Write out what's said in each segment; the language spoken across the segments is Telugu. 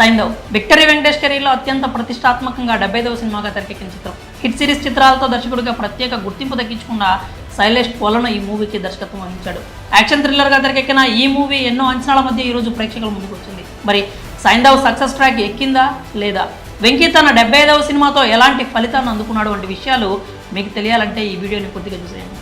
సైంధవ్ విక్టరీ వెంకటేష్ కెరీర్లో అత్యంత ప్రతిష్టాత్మకంగా 75వ సినిమాగా తెరకెక్కిన చిత్రం. హిట్ సిరీస్ చిత్రాలతో దర్శకుడిగా ప్రత్యేక గుర్తింపు దక్కించుకున్న శైలేష్ పోలను ఈ మూవీకి దర్శకత్వం వహించాడు. యాక్షన్ థ్రిల్లర్గా తెరకెక్కిన ఈ మూవీ ఎన్నో అంచనాల మధ్య ఈ రోజు ప్రేక్షకుల ముందుకు వచ్చింది. మరి సైంధవ్ సక్సెస్ ట్రాక్ ఎక్కిందా లేదా, వెంకీ తన 75వ సినిమాతో ఎలాంటి ఫలితాన్ని అందుకున్నాడు వంటి విషయాలు మీకు తెలియాలంటే ఈ వీడియోని పూర్తిగా చూసేయండి.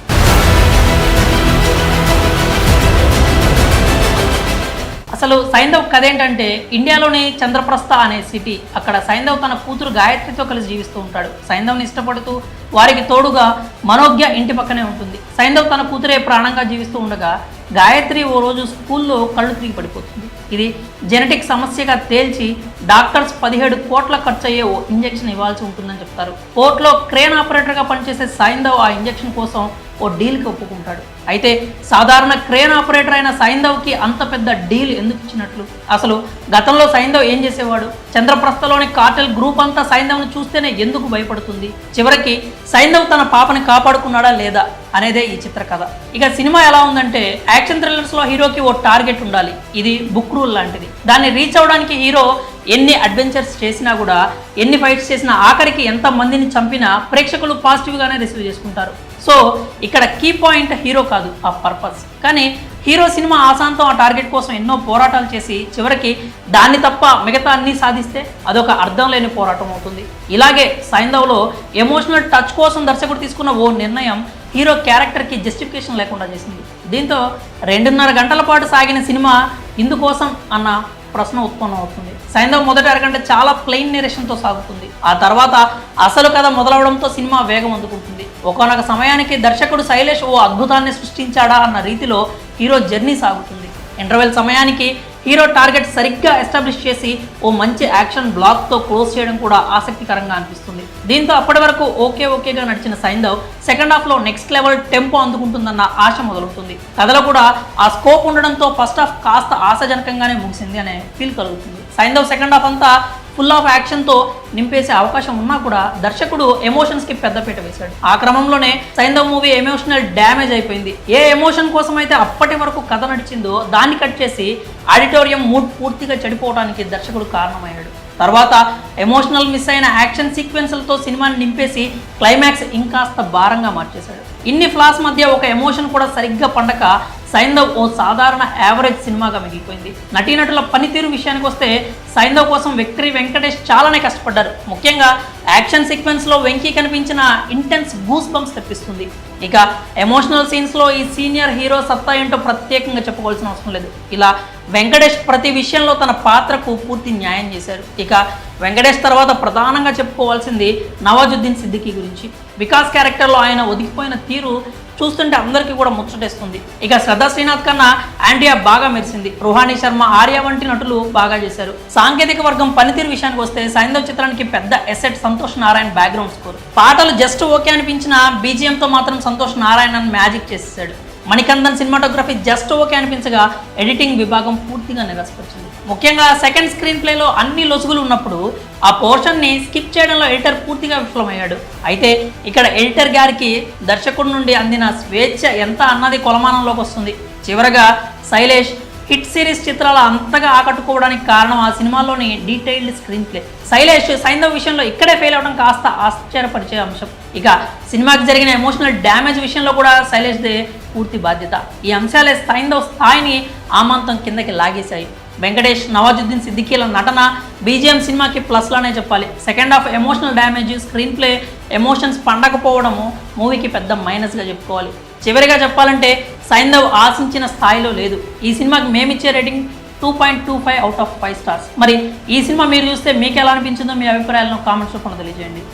అసలు సైంధవ్ కథ ఏంటంటే, ఇండియాలోని చంద్రప్రస్థ అనే సిటీ, అక్కడ సైంధవ్ తన కూతురు గాయత్రితో కలిసి జీవిస్తూ ఉంటాడు. సైంధవ్ని ఇష్టపడుతూ వారికి తోడుగా మనోజ్ఞ ఇంటి పక్కనే ఉంటుంది. సైంధవ్ తన కూతురే ప్రాణంగా జీవిస్తూ ఉండగా గాయత్రి ఓ రోజు స్కూల్లో కళ్ళు తిరిగి పడిపోతుంది. ఇది జెనెటిక్ సమస్యగా తేల్చి డాక్టర్స్ 17 కోట్ల ఖర్చు అయ్యే ఓ ఇంజెక్షన్ ఇవ్వాల్సి ఉంటుందని చెప్తారు. పోర్ట్లో క్రేన్ ఆపరేటర్గా పనిచేసే సైంధవ్ ఆ ఇంజెక్షన్ కోసం ఓ డీల్కి ఒప్పుకుంటాడు. అయితే సాధారణ క్రేన్ ఆపరేటర్ అయిన సైంధవ్కి అంత పెద్ద డీల్ ఎందుకు ఇచ్చినట్లు? అసలు గతంలో సైంధవ్ ఏం చేసేవాడు? చంద్రప్రస్థలోని కార్టెల్ గ్రూప్ అంతా సైంధవ్ను చూస్తేనే ఎందుకు భయపడుతుంది? చివరికి సైంధవ్ తన పాపని కాపాడుకున్నాడా లేదా అనేదే ఈ చిత్ర కథ. ఇక సినిమా ఎలా ఉందంటే, యాక్షన్ థ్రిల్లర్స్లో హీరోకి ఓ టార్గెట్ ఉండాలి. ఇది బుక్ రూల్ లాంటిది. దాన్ని రీచ్ అవ్వడానికి హీరో ఎన్ని అడ్వెంచర్స్ చేసినా కూడా, ఎన్ని ఫైట్స్ చేసినా, ఆఖరికి ఎంత మందిని చంపినా ప్రేక్షకులు పాజిటివ్గానే రిసీవ్ చేసుకుంటారు. సో ఇక్కడ కీ పాయింట్ హీరో కాదు, ఆ పర్పస్. కానీ హీరో సినిమా ఆశాంతం ఆ టార్గెట్ కోసం ఎన్నో పోరాటాలు చేసి చివరికి దాన్ని తప్ప మిగతా అన్నీ సాధిస్తే అదొక అర్థం లేని పోరాటం అవుతుంది. ఇలాగే సైంధవ్లో ఎమోషనల్ టచ్ కోసం దర్శకుడు తీసుకున్న ఓ నిర్ణయం హీరో క్యారెక్టర్కి జస్టిఫికేషన్ లేకుండా చేసింది. దీంతో 2.5 గంటల పాటు సాగిన సినిమా ఇందుకోసం అన్న ప్రశ్న ఉత్పన్నం అవుతుంది. సైంధవ్ మొదటి అరగంట చాలా ప్లెయిన్ నేరేషన్తో సాగుతుంది. ఆ తర్వాత అసలు కథ మొదలవడంతో సినిమా వేగం అందుకుంటుంది. ఒకనొక సమయానికి దర్శకుడు శైలేష్ ఓ అద్భుతాన్ని సృష్టించాడా అన్న రీతిలో హీరో జర్నీ సాగుతుంది. ఇంటర్వెల్ సమయానికి హీరో టార్గెట్ సరిగ్గా ఎస్టాబ్లిష్ చేసి ఓ మంచి యాక్షన్ బ్లాక్తో క్లోజ్ చేయడం కూడా ఆసక్తికరంగా అనిపిస్తుంది. దీంతో అప్పటి వరకు ఓకేగా నడిచిన సైంధవ్ సెకండ్ హాఫ్లో నెక్స్ట్ లెవెల్ టెంపో అందుకుంటుందన్న ఆశ మొదలవుతుంది. కథలో కూడా ఆ స్కోప్ ఉండడంతో ఫస్ట్ హాఫ్ కాస్త ఆశాజనకంగానే ముగిసింది అనే ఫీల్ కలుగుతుంది. సైంధవ్ సెకండ్ హాఫ్ అంతా ఫుల్ ఆఫ్ యాక్షన్తో నింపేసే అవకాశం ఉన్నా కూడా దర్శకుడు ఎమోషన్స్కి పెద్దపీట వేశాడు. ఆ క్రమంలోనే సైంధవ్ మూవీ ఎమోషనల్ డ్యామేజ్ అయిపోయింది. ఏ ఎమోషన్ కోసం అయితే అప్పటి వరకు కథ నడిచిందో దాన్ని కట్ చేసి ఆడిటోరియం మూడ్ పూర్తిగా చెడిపోవడానికి దర్శకుడు కారణమయ్యాడు. తర్వాత ఎమోషనల్ మిస్ అయిన యాక్షన్ సీక్వెన్స్లతో సినిమాని నింపేసి క్లైమాక్స్ ఇంకాస్త భారంగా మార్చేశాడు. ఇన్ని ఫ్లాస్ మధ్య ఒక ఎమోషన్ కూడా సరిగ్గా పండక సైంధవ్ ఓ సాధారణ యావరేజ్ సినిమాగా మిగిలిపోయింది. నటీనటుల పనితీరు విషయానికి వస్తే సైంధవ్ కోసం విక్టరీ వెంకటేష్ చాలానే కష్టపడ్డారు. ముఖ్యంగా యాక్షన్ సీక్వెన్స్లో వెంకీ కనిపించిన ఇంటెన్స్ గూస్ బంప్స్ తెప్పిస్తుంది. ఇక ఎమోషనల్ సీన్స్లో ఈ సీనియర్ హీరో సత్తా ఏంటో ప్రత్యేకంగా చెప్పుకోవాల్సిన అవసరం లేదు. ఇలా వెంకటేష్ ప్రతి విషయంలో తన పాత్రకు పూర్తి న్యాయం చేశారు. ఇక వెంకటేష్ తర్వాత ప్రధానంగా చెప్పుకోవాల్సింది నవాజుద్దీన్ సిద్దికీ గురించి. వికాస్ క్యారెక్టర్లో ఆయన ఒదిగిపోయిన తీరు చూస్తుంటే అందరికీ కూడా ముచ్చటేస్తుంది. ఇక శ్రద్ధా శ్రీనాథ్ కన్నా ఆండ్రియా బాగా మెరిసింది. రుహానీ శర్మ, ఆర్య వంటి నటులు బాగా చేశారు. సాంకేతిక వర్గం పనితీరు విషయానికి వస్తే సైంధవ్ చిత్రానికి పెద్ద asset Santhosh Narayan background score. పాటలు జస్ట్ ఓకే అనిపించిన బీజిఎంతో మాత్రం సంతోష్ నారాయణ్ మ్యాజిక్ చేసేసాడు. మణికందన్ సినిమాటోగ్రఫీ జస్ట్ ఓకే అనిపించగా ఎడిటింగ్ విభాగం పూర్తిగా నిరాశపరిచింది. ముఖ్యంగా సెకండ్ స్క్రీన్ ప్లేలో అన్ని లొసుగులు ఉన్నప్పుడు ఆ పోర్షన్ని స్కిప్ చేయడంలో ఎడిటర్ పూర్తిగా విఫలమయ్యాడు. అయితే ఇక్కడ ఎడిటర్ గారికి దర్శకుడి నుండి అందిన స్వేచ్ఛ ఎంత అన్నది కొలమానంలోకి వస్తుంది. చివరగా శైలేష్ హిట్ సిరీస్ చిత్రాలు అంతగా ఆకట్టుకోవడానికి కారణం ఆ సినిమాలోని detailed screen play. Shailesh Saindhav విషయంలో ఇక్కడే ఫెయిల్ అవడం కాస్త ఆశ్చర్యపరిచే అంశం. ఇక సినిమాకి జరిగిన ఎమోషనల్ డ్యామేజ్ విషయంలో కూడా శైలేష్దే పూర్తి బాధ్యత. ఈ అంశాలే సైంధవ్ స్థాయిని ఆమాంతం కిందకి లాగేశాయి. వెంకటేష్, నవాజుద్దీన్ సిద్దికీల నటన, బీజిఎం సినిమాకి ప్లస్లానే చెప్పాలి. Second half emotional damage, screenplay emotions పండకపోవడము మూవీకి పెద్ద మైనస్గా చెప్పుకోవాలి. చివరిగా చెప్పాలంటే సైంధవ్ ఆశించిన స్థాయిలో లేదు. ఈ సినిమాకి మేమిచ్చే రేటింగ్ 2.25 out of 5 stars. మరి ఈ సినిమా మీరు చూస్తే మీకు ఎలా అనిపించిందో మీ అభిప్రాయాలను కామెంట్స్ రూపంలో తెలియజేయండి.